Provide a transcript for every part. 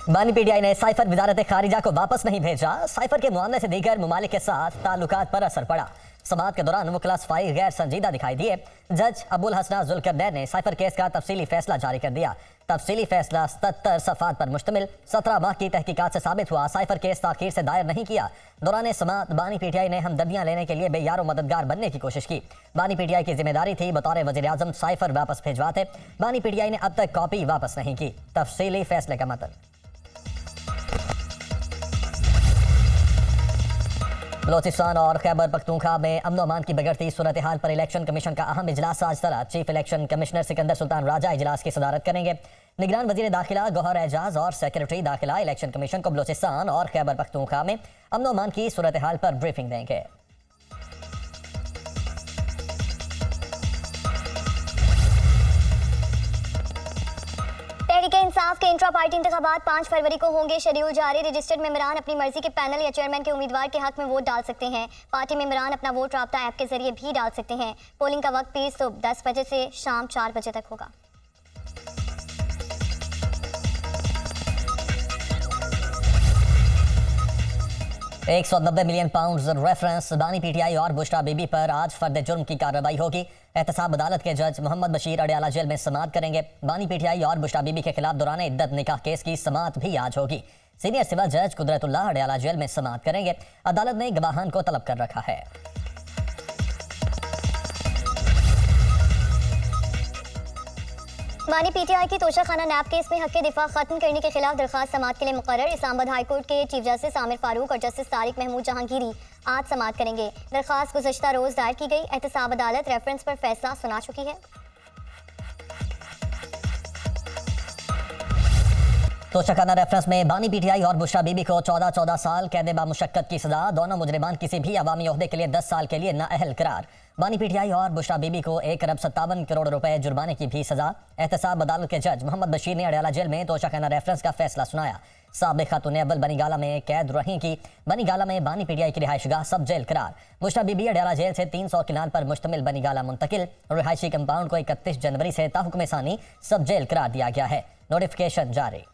बानी पीटीआई ने साइफर वजारत खारिजा को वापस नहीं भेजा। साइफर के मामले से दीगर ममालिक के साथ ताल्लुकात पर असर पड़ा। समाअत के दौरान वो क्लासफाई गैर संजीदा दिखाई दिए। जज अबुल हसना जुल्करनैन ने साइफर केस का तफसीली फैसला जारी कर दिया। तफसीली फैसला 77 सफ़हात पर मुश्तमिल। 17 माह की तहकीकात से साबित हुआ साइफर केस ताखीर से दायर नहीं किया। दौरान समाअत बानी पीटीआई ने हमदर्दियां लेने के लिए बेयार मददगार बनने की कोशिश की। बानी पीटीआई की जिम्मेदारी थी बतौर वज़ीर आज़म साइफर वापस भिजवाते। बानी पीटीआई ने अब तक कॉपी वापस नहीं की। तफसीली फैसले का मतलब बलोचिस्तान और खैबर पख्तूनख्वा में अमन अमान की बिगड़ती सूरत हाल पर इलेक्शन कमीशन का अहम इजलास आज तरा। Chief election commissioner Sikandar Sultan Raja इजलास की सदारत करेंगे। निगरान वजीर दाखिला गौहर एजाज और सेक्रेटरी दाखिला इलेक्शन कमीशन को बलोचिस्तान और खैबर पख्तूनख्वा में अमन अमान की सूरत हाल पर ब्रीफिंग देंगे। तहरीक इंसाफ के इंट्रा पार्टी इंतखाबात 5 फरवरी को होंगे। शेड्यूल जारी। रजिस्टर्ड मेंबरान अपनी मर्जी के पैनल या चेयरमैन के उम्मीदवार के हक में वोट डाल सकते हैं। पार्टी मेंबरान अपना वोट राब्ता ऐप के जरिए भी डाल सकते हैं। पोलिंग का वक्त पीर सुबह 10 बजे से शाम 4 बजे तक होगा। £190 मिलियन रेफरेंस बानी पीटीआई और बुशरा बीबी पर आज फर्द जुर्म की कार्रवाई होगी। एहतसाब अदालत के जज मोहम्मद बशीर अडयाला जेल में समाअत करेंगे। बानी पीटीआई और बुशरा बीबी के खिलाफ दौरान इद्दत निकाह केस की समाअत भी आज होगी। सीनियर सिविल जज कुदरतुल्लाह अडयाला जेल में समाअत करेंगे। अदालत ने गवाहान को तलब कर रखा है। बानी पीटीआई की तोशाखाना नैब केस में हक के दिफा खत्म करने के खिलाफ दरखास्त समाअत के लिए मुकर्रर। इस्लामाबाद हाई कोर्ट के चीफ जस्टिस आमिर फारूक और जस्टिस तारिक महमूद जहांगीरी आज समाअत करेंगे। दरखास्त गुज़श्ता रोज दायर की गई। एहतसाब अदालत रेफरेंस पर फैसला सुना चुकी है। तोशाखाना रेफरेंस में बानी पीटीआई और बुशरा बीबी को 14 साल कैद बामुशक्कत की सजा। दोनों मुजरिमान किसी भी अवामी ओहदे के लिए 10 साल के लिए नाअहल करार। बानी पीटीआई और बुशरा बीबी को 1 अरब 57 करोड़ रुपए जुर्माने की भी सजा। एहतसाब अदालत के जज मोहम्मद बशीर ने अडयाला जेल में तोशाखाना रेफरेंस का फैसला सुनाया। साबिक़ खातून अव्वल बनीगाला में कैद रही की। बनीगाला में बानी पीटीआई की रिहाइशगाह सब जेल करार। बुशरा बीबी अडयाला जेल से 300 किनाल पर मुश्तमिल बनीगाला मुंतकिल। रिहायशी कंपाउंड को 31 जनवरी से ताहुक्म सानी सब जेल करार दिया गया है। नोटिफिकेशन जारी।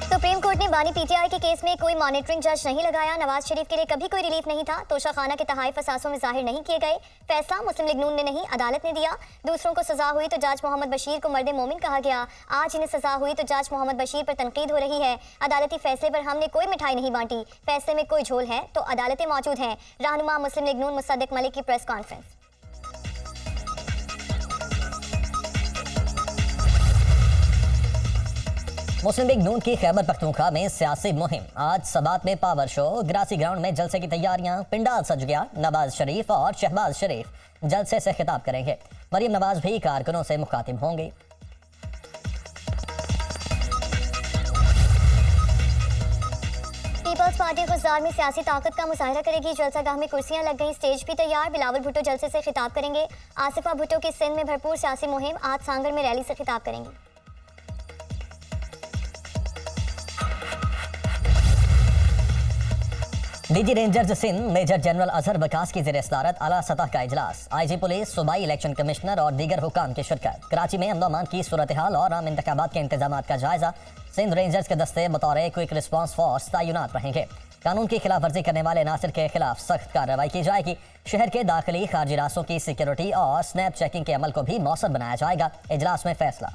सुप्रीम कोर्ट ने बानी पीटीआई के केस में कोई मॉनिटरिंग जज नहीं लगाया। नवाज शरीफ के लिए कभी कोई रिलीफ नहीं था। तोशाखाना के तहाइफ असासों में जाहिर नहीं किए गए। फैसला मुस्लिम लीग नून ने नहीं, अदालत ने दिया। दूसरों को सजा हुई तो जज मोहम्मद बशीर को मर्द मोमिन कहा गया। आज इन्हें सजा हुई तो जज मोहम्मद बशीर पर तनकीद हो रही है। अदालती फैसले पर हमने कोई मिठाई नहीं बांटी। फैसले में कोई झोल है तो अदालतें मौजूद हैं। रहनुमा मुस्लिम लीग नून मुसद्दिक मलिक की प्रेस कॉन्फ्रेंस। मुस्लिम लीग नून की खैबर पख्तूनख्वा में सियासी मुहिम। आज समाअत में पावर शो। ग्रासी ग्राउंड में जलसे की तैयारियां। पिंडाल सज गया। नवाज शरीफ और शहबाज शरीफ जलसे से खिताब करेंगे। मरियम नवाज भी कारकुनों से मुखातिब होंगी। पीपल्स पार्टी खुशदार में सियासी ताकत का मुजाहरा करेगी। जलसागाह में कुर्सियां लग गई, स्टेज भी तैयार। बिलावल भुट्टो जलसे से खिताब करेंगे। आसिफा भुट्टो की सिंध में भरपूर सियासी मुहिम। आज सांगड़ में रैली से खिताब करेंगी। DG rangers Sindh major general Azhar Waqas की ज़ेर सदारत आला सतह का इजलास। आईजी पुलिस, सूबाई इलेक्शन कमिश्नर और दीगर हुकाम की शिरकत। कराची में अमन अमान की सूरत हाल और आम इंतखाबात के इंतजाम का जायजा। सिंध रेंजर्स के दस्ते बतौर क्विक रिस्पॉन्स फोर्स तैनात रहेंगे। कानून की खिलाफ वर्जी करने वाले नासिर के खिलाफ सख्त कार्रवाई की जाएगी। शहर के दाखिली खारजी रास्तों की सिक्योरिटी और स्नैप चेकिंग के अमल को भी मौसर बनाया जाएगा। इजलास में फैसला।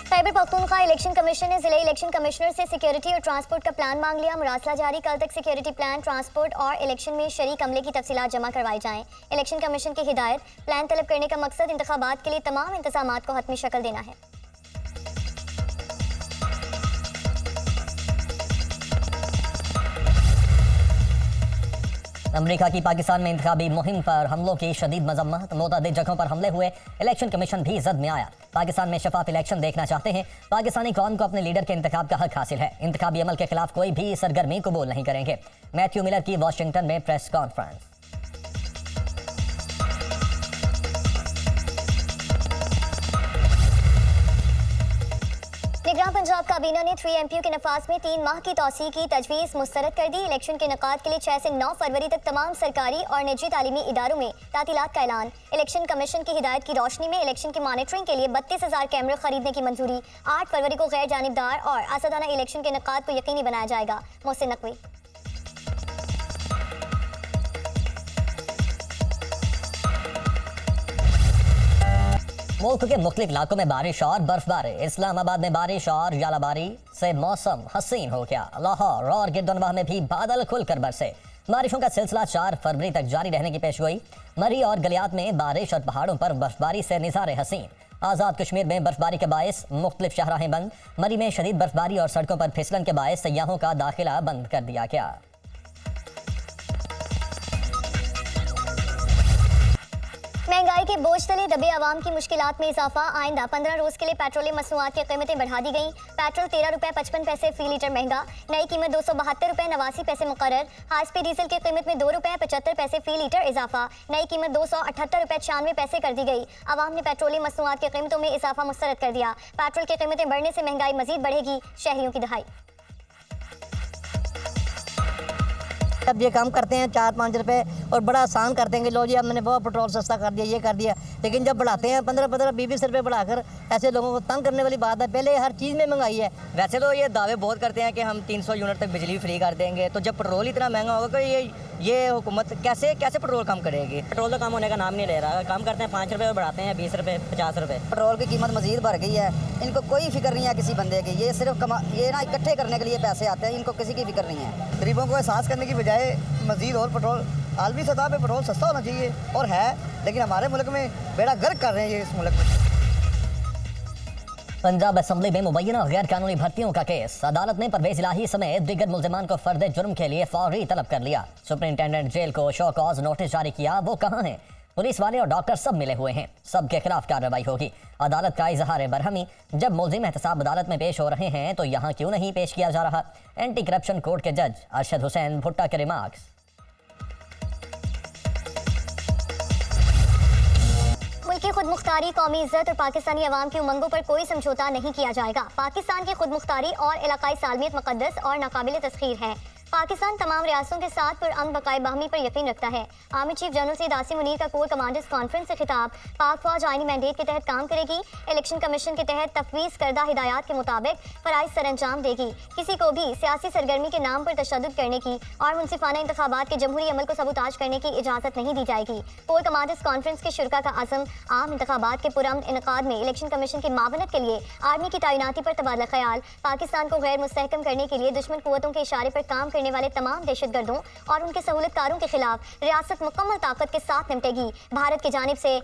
खैबर पख्तूनख्वा इलेक्शन कमीशन ने जिले इलेक्शन कमिश्नर से सिक्योरिटी और ट्रांसपोर्ट का प्लान मांग लिया। मुरासला जारी। कल तक सिक्योरिटी प्लान, ट्रांसपोर्ट और इलेक्शन में शरीक अमले की तफसीलात जमा करवाई जाएं। इलेक्शन कमीशन की हिदायत। प्लान तलब करने का मकसद इंतखाबात के लिए तमाम इंतजामात को हतमी शक्ल देना है। अमेरिका की पाकिस्तान में इंतखाबी मुहिम पर हमलों की शदीद मजम्मत। मुतअद्दिद जगहों पर हमले हुए। इलेक्शन कमीशन भी जद में आया। पाकिस्तान में शफाफ इलेक्शन देखना चाहते हैं। पाकिस्तानी कौम को अपने लीडर के इंतखाब का हक हासिल है। इंतखाबी अमल के खिलाफ कोई भी सरगर्मी कबूल नहीं करेंगे। मैथ्यू मिलर की वाशिंगटन में प्रेस कॉन्फ्रेंस। निगरान पंजाब काबीना ने 3MPU के नफाज में 3 माह की तौसीह की तजवीज़ मुस्तरद कर दी। इलेक्शन के इनेकाद के लिए 6 से 9 फरवरी तक तमाम सरकारी और निजी तालीमी इदारों में तातीलात का ऐलान। इलेक्शन कमीशन की हिदायत की रोशनी में इलेक्शन की मॉनिटरिंग के लिए 32,000 कैमरे खरीदने की मंजूरी। 8 फरवरी को गैर जानिबदार और आसादाना इलेक्शन के इनेकाद को यकीनी बनाया जाएगा। मोहसिन नकवी। मुल्क के मुख्तलिफ इलाकों में बारिश और बर्फबारी। इस्लामाबाद में बारिश और यालाबारी से मौसम हसीन हो गया। लाहौर और गिरदनवाह में भी बादल खुलकर बरसे। बारिशों का सिलसिला 4 फरवरी तक जारी रहने की पेशगोई। मरी और गलियात में बारिश और पहाड़ों पर बर्फबारी से निज़ारे हसीन। आज़ाद कश्मीर में बर्फबारी के बायस मुख्तलिफ शहराहें बंद। मरी में शदीद बर्फबारी और सड़कों पर फिसलन के बायस सयाहों का दाखिला बंद कर दिया गया। महंगाई के बोझ तले दबे आवाम की मुश्किलात में इजाफा। आइंदा 15 रोज के लिए पेट्रोलियम मसनूआत की कीमतें बढ़ा दी गई। पेट्रोल 13 रुपये 55 पैसे फी लीटर महंगा। नई कीमत 272 रुपये 89 पैसे मुकर्रर। हाई स्पीड डीजल की कीमत में 2 रुपये 75 पैसे फी लीटर इजाफा। नई कीमत 278 रुपये 96 पैसे कर दी गई। आवाम ने पेट्रोलियम मसनूआत की कीमतों में इजाफा मुस्तरद कर दिया। पेट्रोल की कीमतें बढ़ने से महंगाई मजीद बढ़ेगी, शहरियों की दहाई। अब ये काम करते हैं 4-5 रुपए और बड़ा आसान कर देंगे, लो जी अब मैंने बहुत पेट्रोल सस्ता कर दिया, ये कर दिया। लेकिन जब बढ़ाते हैं 15-15, 20-20 रुपये बढ़ाकर, ऐसे लोगों को तंग करने वाली बात है। पहले हर चीज़ में महंगाई है। वैसे तो ये दावे बहुत करते हैं कि हम 300 यूनिट तक बिजली फ्री कर देंगे, तो जब पेट्रोल इतना महंगा होगा कि ये हुकूमत कैसे पेट्रोल कम करेगी। पेट्रोल तो कम होने का नाम नहीं ले रहा। कम करते हैं 5 रुपये और बढ़ाते हैं 20 रुपये 50 रुपये। पेट्रोल की कीमत मजीद बढ़ गई है। इनको कोई फिक्र नहीं है किसी बंदे की। ये सिर्फ ये ना इकट्ठे करने के लिए पैसे आते हैं, इनको किसी की फिक्र नहीं है। गरीबों को एहसास करने की बजाय मजीद और पेट्रोल, आलमी सतह पे पेट्रोल सस्ता होना चाहिए और है, लेकिन हमारे मुल्क में बेड़ा गर्क कर रहे हैं ये इस मुल्क में। पंजाब असम्बली में मुबैना गैर कानूनी भर्तियों का केस। अदालत ने परवेज इलाही समेत दिग्गज मुल्जिमान को फर्द जुर्म के लिए फौरी तलब कर लिया। सुपरिंटेंडेंट जेल को शो कॉज नोटिस जारी किया, वो कहाँ हैं? पुलिस वाले और डॉक्टर सब मिले हुए हैं, सबके खिलाफ कार्रवाई होगी। अदालत का इजहार बरहमी, जब मुल्जिम एहतसाब अदालत में पेश हो रहे हैं तो यहाँ क्यों नहीं पेश किया जा रहा? एंटी करप्शन कोर्ट के जज अरशद हुसैन भुट्टा के रिमार्क्स। मुल्की खुद मुख्तारी, कौमी इज्जत और पाकिस्तानी अवाम की उमंगों पर कोई समझौता नहीं किया जाएगा। पाकिस्तान की खुद मुख्तारी और इलाकाई सालमियत मुकद्दस और नाकाबिल तस्खीर है। पाकिस्तान तमाम रियासतों के साथ पुरअमन बकाए बाहमी पर यकीन रखता है। Army chief general Syed Asim Munir का कोर कमांडर्स कॉन्फ्रेंस से खिताब। पाक फौज आईनी मैंडेट के तहत काम करेगी। इलेक्शन कमीशन के तहत तफवीज़ करदा हिदायत के मुताबिक फ़राइज़ सरअंजाम देगी। किसी को भी सियासी सरगर्मी के नाम पर तशद्दुद करने की और मुनसिफाना इंतखाबात के जमहूरी अमल को सबूताज करने की इजाज़त नहीं दी जाएगी। कोर कमांडर्स कॉन्फ्रेंस के शुरका का आज़म आम इंतखाबात के पुरअमन इनेकाद में इलेक्शन कमीशन की मावनत के लिए आर्मी की तैनाती पर तबादला ख्याल। पाकिस्तान को गैर मुस्तहकम करने के लिए दुश्मन कुव्वतों के इशारे पर काम करने वाले तमाम दहशतगर्दों और उनके सहूलतकारों के खिलाफ रियासत मुकम्मल ताकत के साथ निपटेगी। भारत की जानिब से